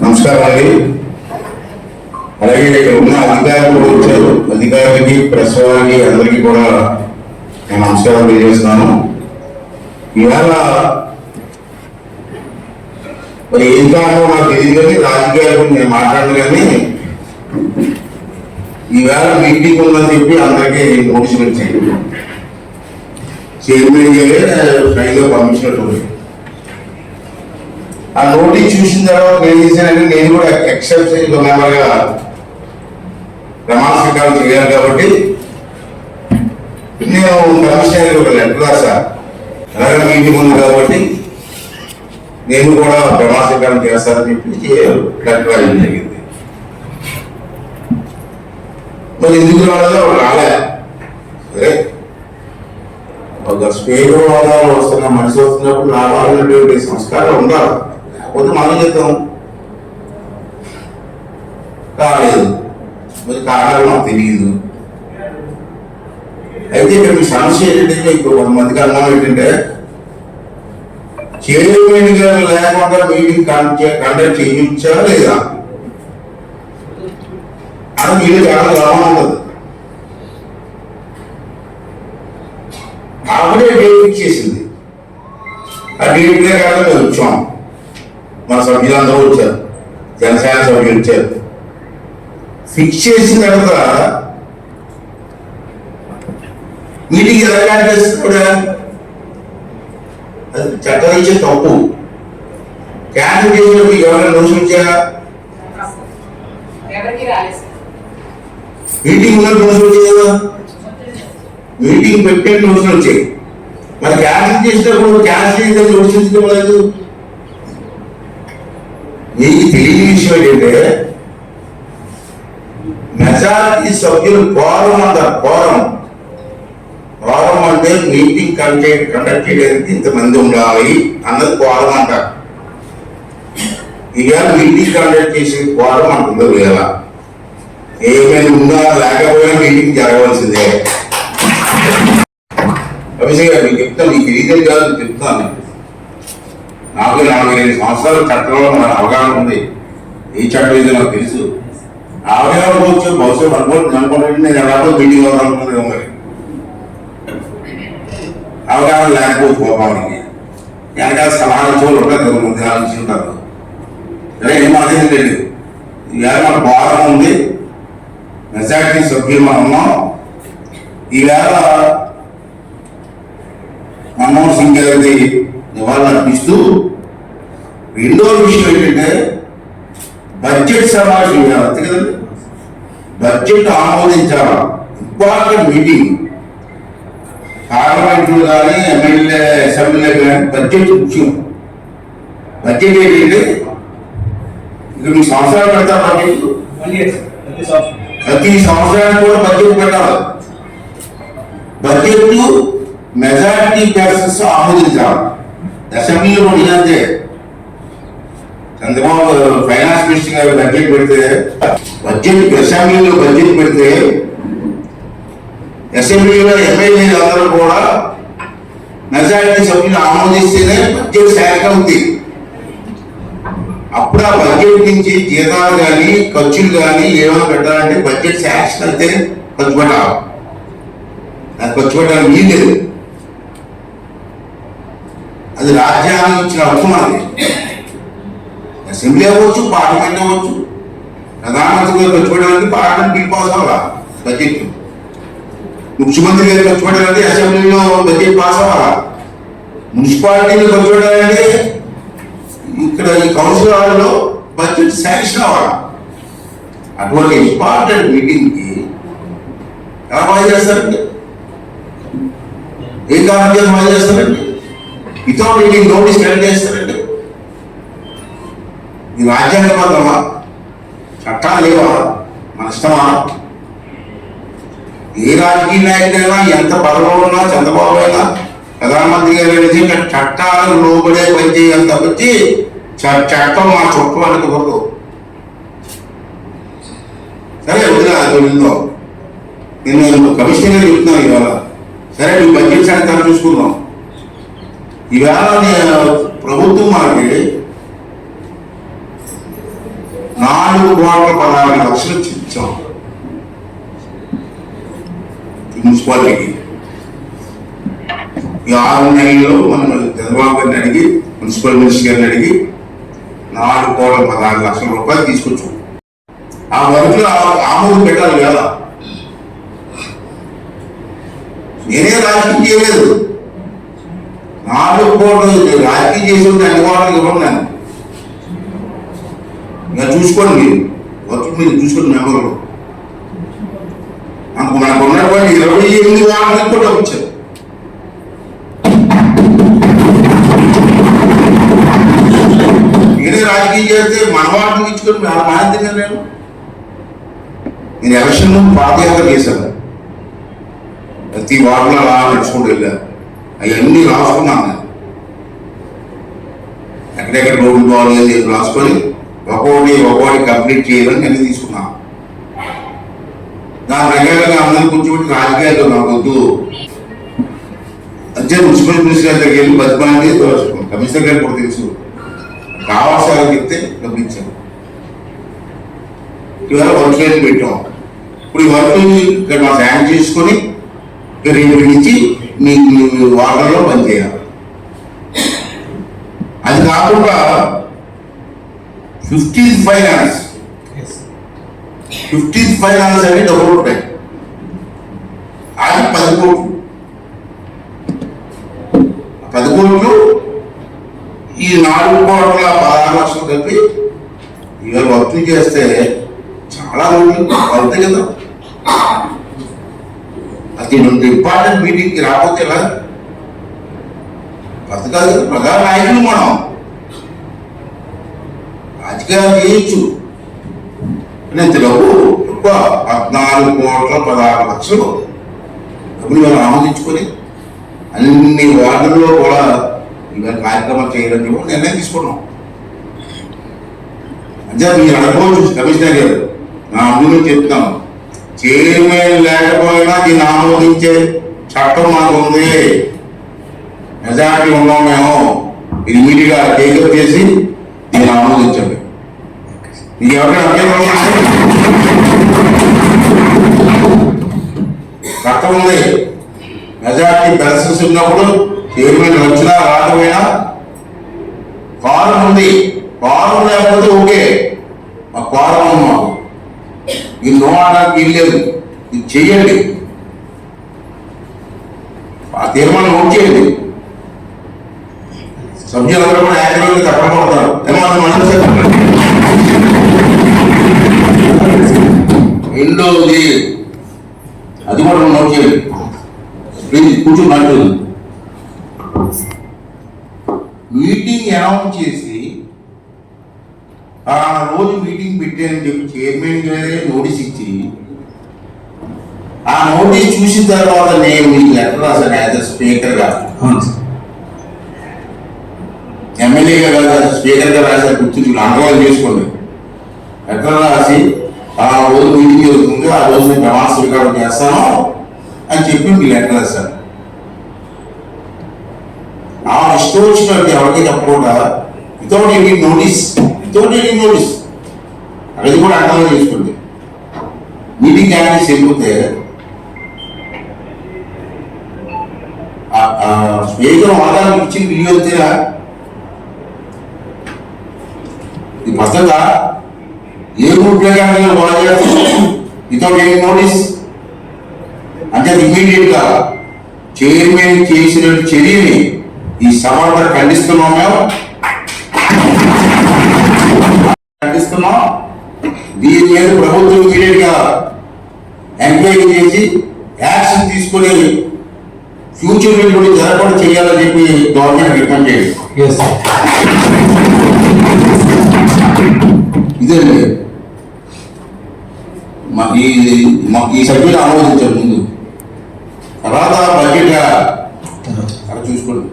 నమస్కారం అండి. అలాగే ఇక్కడ ఉన్న అధికారులు వచ్చారు, అధికారులకి ప్రెస్ వారికి అందరికీ కూడా నేను నమస్కారం తెలియజేస్తున్నాను. ఇవాళ మరి ఏం కారణం నాకు తెలియదు కానీ రాజకీయాల గురించి నేను మాట్లాడను కానీ ఈవేళ మీటింగ్ ఉందని చెప్పి అందరికీ నోటీసులు వచ్చాయి. చైర్మన్ ఫ్రైగా పంపించినట్టు ఆ నోటీస్ చూసిన తర్వాత ఏం చేశానంటే నేను కూడా ఎక్సెప్షన్ మెంబర్గా ప్రమాణ స్వీకారం చేయాలి కాబట్టి నేను కమిషనర్ ఒక లెటర్ రాసా. అలాగే మీటింగ్ ఉంది కాబట్టి నేను కూడా ప్రమాణ స్వీకారం చేస్తానని చెప్పి లెటర్ రాయడం జరిగింది. మరి ఎందుకు రాలేదో రాలే. సరే, ఒక స్పీకర్ హోదాలో వస్తున్న మనిషి వస్తున్నప్పుడు రావాలనేటువంటి సంస్కారం ఉండాలి. లేకపోతే మనం చెప్తాం కాలేదు, మరి కారణాలు నాకు తెలియదు. అయితే ఇక్కడ మీ సమస్య ఏంటంటే ఇప్పుడు కొంతమందికి అనుమానం ఏంటంటే చైర్మన్ గారు లేకుండా మీటింగ్ కండక్ట్ చేయించా లేదా అని మీరు చాలా లాభం ఉంటుంది. అప్పుడే డేట్ ఫిక్స్ చేసింది. ఆ డేట్ ప్రకారం మేము వచ్చాం. మన సభ్యులందరూ వచ్చారు, జనసేన సభ్యులు వచ్చారు. ఫిక్స్ చేసిన తర్వాత మీటింగ్ ఎలా క్యాన్సిల్ చేస్తుంది? అది చట్టం ఇచ్చే తప్పు. క్యాన్సిల్ చేసినప్పుడు ఎవరైనా నోటీసులు వచ్చారా? మీటింగ్ ఉన్న నోటీసులు వచ్చాయి కదా, మీటింగ్ పెట్టే నోటీసులు వచ్చాయి. మరి క్యాన్సిల్ చేసినప్పుడు క్యాన్సిల్ చేసిన నోటీసులు ఇవ్వలేదు. మీకు తెలియని విషయం ఏంటంటే మెజారిటీ సభ్యులు కోరం అంటారు. కోరం అంటే మీటింగ్ కండక్ట్ చేయడానికి ఇంతమంది ఉండాలి అన్నది కోరం అంటారు. ఇవాళ మీటింగ్ కండక్ట్ చేసే కోరం అంటుందో లేదా? ఏమైనా ఉందా లేకపోయినా మీటింగ్ జరగవలసిందే. అభిషేక్ గారు మీకు చెప్తాను, మీకు తెలియదు కాదు చెప్తాను. నాకు 45 సంవత్సరాల చట్టంలో మన అవగాహన ఉంది. ఏ చట్టం ఏదో నాకు తెలుసు. అవగాహన వచ్చి బహుశా అనుకుంటే నేను ఎలాగో మీటింగ్ అవ్వాలనుకున్నాను. మరి అవగాహన లేకపోవచ్చు కోపానికి వెనకాల సలహాలు చోళ్ళు ఉంటారు, కొంతమంది ఆలోచించుంటారు. సరే, ఏం అదేంటండి ఈవేళ మన భారం ఉంది, మెజార్టీ సభ్యులు మనం ఉన్నాం. ఈవేళ మన్మోహన్ సింగ్ గారికి నివాళులు అర్పిస్తూ రెండో విషయం ఏంటంటే బడ్జెట్ సమావేశం అంతే కదండి, బడ్జెట్ ఆమోదించాలి. ఇంపార్టెంట్ మీటింగ్ పార్లమెంట్లో కానీ ఎమ్మెల్యే అసెంబ్లీలో కానీ బడ్జెట్ ముఖ్యం. బడ్జెట్ ఏంటంటే ఇక మీ సంవత్సరాలు పెడతారు. బడ్జెట్ ప్రతి సంవత్సరానికి కూడా బడ్జెట్ పెట్టాలి. బడ్జెట్ మెజారిటీ పర్సన్స్ ఆమోదించాలి. అసెంబ్లీలో కూడా అంతే. చంద్రబాబు ఫైనాన్స్ మినిస్టర్ గారు బడ్జెట్ పెడితే అసెంబ్లీలో బడ్జెట్ పెడితే అసెంబ్లీలో ఎమ్మెల్యేలు అందరూ కూడా మెజారిటీ సభ్యులు ఆమోదిస్తేనే బడ్జెట్ శాఖ ఉంది. అప్పుడు ఆ బడ్జెట్ నుంచి జీతాలు కానీ ఖర్చులు కానీ ఏమైనా పెట్టాలంటే బడ్జెట్ శాంక్షన్ అయితే ఖర్చు పెట్టాలి. అది ఖర్చు పెట్టాలని వీల్లేదు. అది రాజ్యాంగం ఇచ్చిన హక్కు మనది. అసెంబ్లీ అవ్వచ్చు, పార్లమెంట్ అవ్వచ్చు. ప్రధానమంత్రి గారు ఖర్చు పెట్టాలంటే పార్లమెంట్ బిల్ పాస్ అవ్వాలా బడ్జెట్. ముఖ్యమంత్రి గారు ఖర్చు పెట్టాలంటే అసెంబ్లీలో బడ్జెట్ పాస్ అవ్వాలా. మున్సిపాలిటీలో ఖర్చు పెట్టాలంటే ఇక్కడ ఈ కౌన్సిల్ హాల్లో బడ్జెట్ శాంక్షన్ అవ్వాలి. అటువంటి ఇంపార్టెంట్ మీటింగ్కి ఎలా మాయ చేస్తారండి? ఏ కారణం చేసి మాయ చేస్తారండి? వితౌట్ ఎనీ నోటీస్ ఎలా చేస్తారండి? ఈ రాజ్యాంగబద్ధమా? చట్టాలు లేవా? మన ఇష్టమా? ఏ రాజకీయ నాయకుడైనా ఎంత పదవిలో ఉన్నా, చంద్రబాబు అయినా ప్రధానమంత్రి గారు అనేది చట్టాలు లోబడే పనిచేయాలి తప్పించి చట్టం మా చుట్టూ అనుకోకూడదు. సరే, వదిలే ఉందో నేను కమిషనర్ చెప్తున్నాను ఇవాళ. సరే, నువ్వు బడ్జెట్ శాఖ చూసుకుందాం. ఈవేళ ప్రభుత్వం మనకి 4,16,00,000 ఇచ్చాం మున్సిపాలిటీకి. ఈ 6 నెలల్లో మనం చంద్రబాబు గారిని అడిగి, మున్సిపల్ మినిస్టర్ గారిని అడిగి 4,16,00,000 రూపాయలు తీసుకొచ్చాం. ఆ వర్క్లో ఆమోదం పెట్టాలి కదా. నేనే రాజకీయం చేయలేదు. 4 కోట్లు రాజకీయం చేసి ఉంటే అన్ని వాటికి ఇవ్వండి. నేను ఇంకా చూసుకోండి, మీరు వర్క్ మీరు చూసుకోండి. మెంబర్లు నాకు ఉన్నటువంటి 28 వాటికి కూడా వచ్చారు. నేనే రాజకీయం చేస్తే మన వాటిని ఇచ్చుకొని మానేది నేను ఎలక్షన్ ముందు పాదయాత్ర చేశాను. ప్రతి వార్డులో అలా నడుచుకుంటూ వెళ్ళాను. అవన్నీ రాసుకున్నాను. నేను ఎక్కడెక్కడ రోడ్లు బాగోలేదు రాసుకొని ఒక్కొక్కటి కంప్లీట్ చేయాలని నేను తీసుకున్నాను. దాని రకాలుగా అందరూ కూర్చోబెట్టి రాజకీయాల్లో నాకు వద్దు అంటే మున్సిపల్ మినిస్టర్ గారి దగ్గరికి వెళ్ళి బతిమాలి కమిషనర్ గారికి కూడా తెలుసు. కావాల్సిన చెప్తే గమనించాను. ఇవాళ వర్క్ లైన్ పెట్టాం. ఇప్పుడు ఈ వర్క్ ఇక్కడ మా శాంక్షన్ చేసుకొని రేపు నుంచి మీ వార్డులో పనిచేయాలి. అది కాకుండా 15th ఫైనాన్స్ అని డబ్బులు ఉంటాయి. అది 10 కోట్లు. 10 కోట్లు ఈ 4,16,00,000 కలిపి ఇవాళ వర్క్ చేస్తే చాలా రోజులు అవుతాయి కదా. అది ఇంపార్టెంట్ మీటింగ్కి రాకపోతే ఎలా బతకాలి. ప్రధాన నాయకులు మనం రాజకీయాలు చేయొచ్చు. నేను డబ్బు 14,16,00,000 డబ్బులు మనం ఆమోదించుకొని అన్ని వార్డుల్లో కూడా ఇవాళ కార్యక్రమాలు చేయడానికి కూడా నిర్ణయం తీసుకున్నాం. అంటే మీరు అనుకోవచ్చు కమిషనర్ గారు, నా అభివృద్ధి చెప్తాను. చైర్మన్ లేకపోయినా దీన్ని ఆమోదించే చట్టం మాకు ఉంది. మెజారిటీ ఉన్నాం మేము. ఇది ఇమీడియట్గా టేకప్ చేసి దీన్ని ఆమోదించండి. మీకు ఎవరికైనా చట్టం ఉంది. మెజారిటీ బెలసెస్ ఉన్నప్పుడు చైర్మన్ వచ్చినా రాకపోయినా ఫారం ఉంది. ఫారం లేకపోతే ఓకే, మా ఫారం ఉంది. మాకు ఇది నో అనడానికి వెళ్ళలేదు. ఇది చెయ్యండి, ఆ తీర్మానం నోట్ చేయండి. సభ్యులందరూ కూడా యాక్టివ్గా తప్పబడతారు. రెండోది అది కూడా నోట్ చేయండి. ప్లీజ్ కూర్చున్నట్టు మీటింగ్ అనౌన్స్ చేసి ఆ రోజు మీటింగ్ పెట్టానని చెప్పి చైర్మన్ గారే నోటీస్ ఇచ్చి ఆ నోటీస్ చూసిన తర్వాత నేను మీకు లెటర్ రాశాను. యాజ్ స్పీకర్ గా, ఎమ్మెల్యేగా కాదు స్పీకర్ గా రాశారు. గుర్తు అండర్లైన్ చేసుకోండి. లెటర్ రాసి ఆ రోజు మీటింగ్ జరుగుతుంది, ఆ రోజు నేను ప్రమాణ స్వీకారం చేస్తాను అని చెప్పి మీకు లెటర్ రాశాను. ఆ ఇష్టం వచ్చినట్టు ఎవరికి చెప్పకుండా వితౌట్ ఎనీ నోటీస్ అది కూడా అండర్లైన్ చేసుకోండి. మీటింగ్ క్యాన్సిల్ చేయకపోతే స్పీకర్ ఆధారం ఇచ్చి బిల్లు అంతేనా? ఇది పద్ధత ఏ గ్రూప్ వితౌట్ ఎనీ నోటీస్ అంటే ఇమీడియట్ గా చైర్మన్ చేసిన చర్యని ఈ సభలో ఖండిస్తున్నాం. దీని మీద ప్రభుత్వం ఇమీడియట్ గా ఎంక్వైరీ చేసి యాక్షన్ తీసుకుని ఫ్యూచర్ కూడా జరగకుండా చేయాలని చెప్పి గవర్నమెంట్ రికమెండ్ చేయండి. ఇదండి మాకు ఈ సభ్యులు ఆలోచించారు ముందు. తర్వాత బడ్జెట్ అలా చూసుకోండి.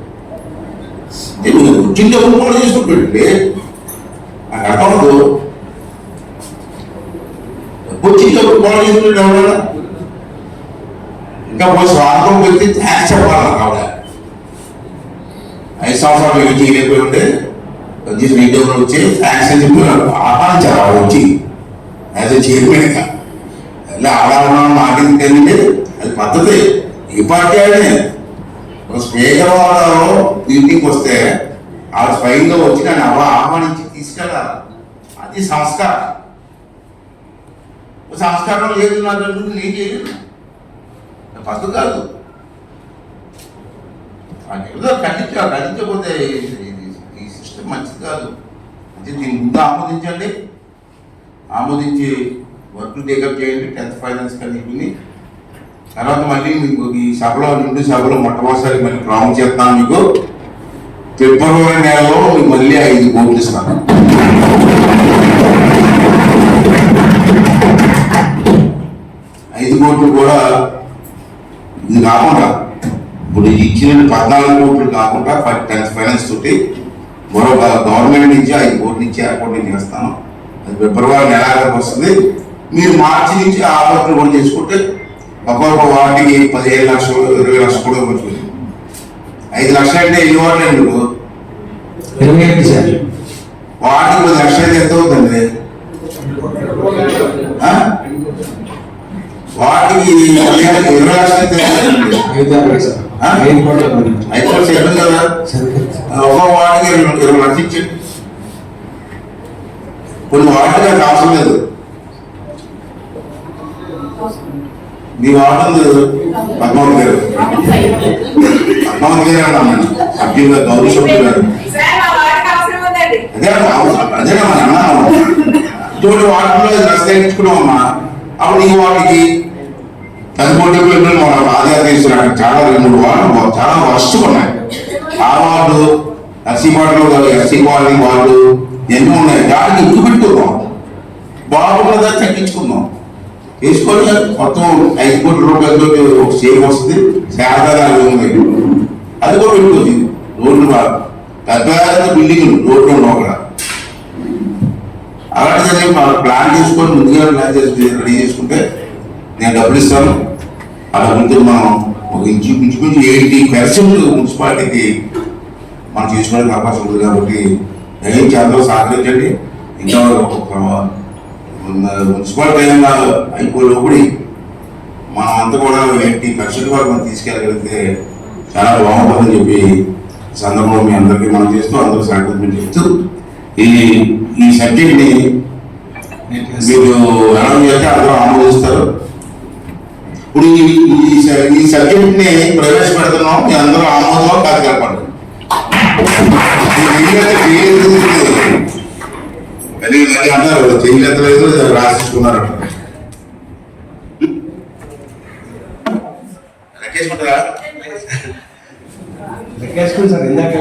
వచ్చిన డబ్బులు కూడా తీసుకుంటుంటే నాకు అర్థమవుతూ వచ్చిన డబ్బులు కూడా తీసుకుంటే ఎవరైనా ఇంకా పోయి స్వార్థం పెట్టి థ్యాంక్స్ చెప్పాలి. కావాలి 5 సంవత్సరాలు ఏమి చేయలేకపోయి ఉంటే వచ్చేసి మీడియాలో వచ్చి థ్యాంక్స్ అని చెప్పి ఆహ్వానించారు వాళ్ళు వచ్చి యాజ్ ఎ చైర్మన్గా. అలా ఆడాలన్నా మాకేంటే అది పద్ధతి. ఈ పార్టీ ఆడే స్పీకర్ వాళ్ళు మీటింగ్కి వస్తే ఆ స్వయంగా వచ్చి నన్ను ఆహ్వానించి తీసుకెళ్ళాలి. అది సంస్కారం. సంస్కారం లేదు నాకు అనుకుంటే నేను చేయలేదు, పద్ధతి కాదు. ఏదో ఖండించకపోతే ఈ సిస్టమ్ మంచిది కాదు. అంటే దీని ముందు ఆమోదించండి, ఆమోదించి వర్క్ టేకప్ చేయండి 10th ఫైనాన్స్ కమిటీని. తర్వాత మళ్ళీ మీకు ఈ సభలో నిండు సభలో మొట్టమొదటిసారి మళ్ళీ ప్రాముఖ్యం చేస్తాను. మీకు ఫిబ్రవరి నెలలో మీకు మళ్ళీ 5 కోట్లు ఇస్తాను. 5 కోట్లు కూడా ఇది కాకుండా ఇప్పుడు ఇచ్చిన 14 కోట్లు కాకుండా 10th ఫైనాన్స్ తోటి మరొక గవర్నమెంట్ నుంచి 5 కోట్ల నుంచి ఏర్పాటు నేను చేస్తాను. అది ఫిబ్రవరి నెలాఖరికి వస్తుంది. మీరు మార్చి నుంచి ఆ కోట్లు కూడా చేసుకుంటే ఒక్కొక్క వాటికి 15 లక్షలు 20 లక్షలు కూడా వచ్చుకుంది. 5 లక్షలు అంటే ఎన్ని వాటిలు అండి? 28 సార్. వాటికి 10 లక్షలు అయితే ఎంత అవుతుంది? వాటికి 20 లక్షలు అయితే 5 లక్షలు 5 కోట్లు చెప్పండి కదా. ఒక వాటికి 20 లక్షలు ఇచ్చింది. కొన్ని వాటికి అది అవసరం లేదు. మీ వాటర్ పద్మావతి గారు అన్నాను సభ్యులుగా గౌరవ సభ్యులు గారు అదే అన్నాను. ఇటువంటి వాటిలో రస్తేయించుకున్నామమ్మా. అప్పుడు ఈ వాటికి 10 కోట్ల మనం ఆదాయం తీసుకున్నాడు. చాలా 2-3 వార్డు చాలా వర్స్ట్ ఉన్నాయి. ఆ వార్డు ఎస్సీ వార్డులో ఎస్సీ కాలనీ వార్డు ఎన్నో ఉన్నాయి. దానికి ఇంటి పెట్టుకుందాం, బాగున్నదా తగ్గించుకుందాం. తీసుకొని మొత్తం 5 కోట్ల రూపాయలతో ఒక సేవ్ వస్తుంది. శారదాలు ఉంది, అది కూడా పెట్టుకోవచ్చు. రోడ్లు పెద్ద బిల్డింగ్లు రోడ్లు ఉండవు అక్కడ. అలాంటిదని ప్లాన్ చేసుకొని ముందుగా ప్లాన్ చేసి రెడీ చేసుకుంటే నేను డబ్బులు ఇస్తాను. ఆ డబ్బులతో మనం ఒక ఇంచుమించు 80% మున్సిపాలిటీకి మనం చేసుకోవడానికి అవకాశం ఉంది. కాబట్టి దయచేసి అందరూ సహకరించండి. ఇంకా మున్సిపాలిటీ అయిపోయినప్పుడు మనం అంతా కూడా 80% వరకు మనం తీసుకెళ్ళగలిగితే చాలా బాగుంటుందని చెప్పి సందర్భంలో మీ అందరికీ మనం చేస్తూ అందరూ సహకరించమని చెప్తూ ఈ సబ్జెక్ట్ని మీరు అనౌన్స్ చేస్తే అందరూ ఆమోదిస్తారు. ఇప్పుడు ఈ సబ్జెక్ట్ని ప్రవేశపెడుతున్నాం. మీ అందరూ ఆమోదం కాదు కలపండి. అందరూ చేయలేదు రాసిస్తున్నారు. లెక్కేసుకుంటారా? లెక్కేసుకుని సార్ ఇందాక